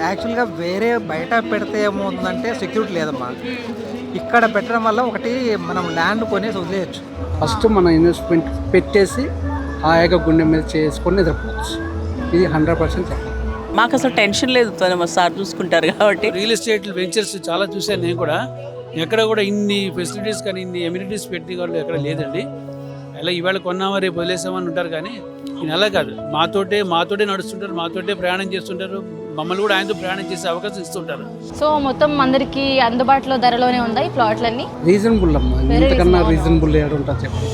యాక్చువల్‌గా వేరే బయట పెడితే ఏమవుతుందంటే సెక్యూరిటీ లేదమ్మా. ఇక్కడ పెట్టడం వల్ల ఒకటి మనం ల్యాండ్ కొనేసి వదిలేయొచ్చు. ఫస్ట్ మన ఇన్వెస్ట్మెంట్ పెట్టేసి హాయిగా గుండె మీద చేసుకొని నిద్రపోవచ్చు. ఇది 100% చెప్పాలి. మాకు అసలు టెన్షన్ లేదు, మా సార్ చూసుకుంటారు కాబట్టి. రియల్ ఎస్టేట్ వెంచర్స్ చాలా చూశాను నేను కూడా. ఎక్కడ కూడా ఇన్ని ఫెసిలిటీస్ కానీ ఇన్ని ఎమ్యూనిటీస్ పెట్టి వాళ్ళు ఎక్కడ లేదండి. అలా ఈవేళ కొన్నామా రేపు వదిలేసామని ఉంటారు, కానీ ఈయన అలా కాదు. మాతోటే నడుస్తుంటారు, మాతోటే ప్రయాణం చేస్తుంటారు, మమ్మల్ని కూడా ఆయనతో ప్రయాణం చేసే అవకాశం ఇస్తుంటారు. సో మొత్తం అందరికి అందుబాటులో ధరలోనే ఉందా ఈ ప్లాట్లన్నీ? రీజనబుల్ అమ్మా, ఇంతకన్నా రీజనబుల్ ఏడు ఉంటుంది చెప్పండి.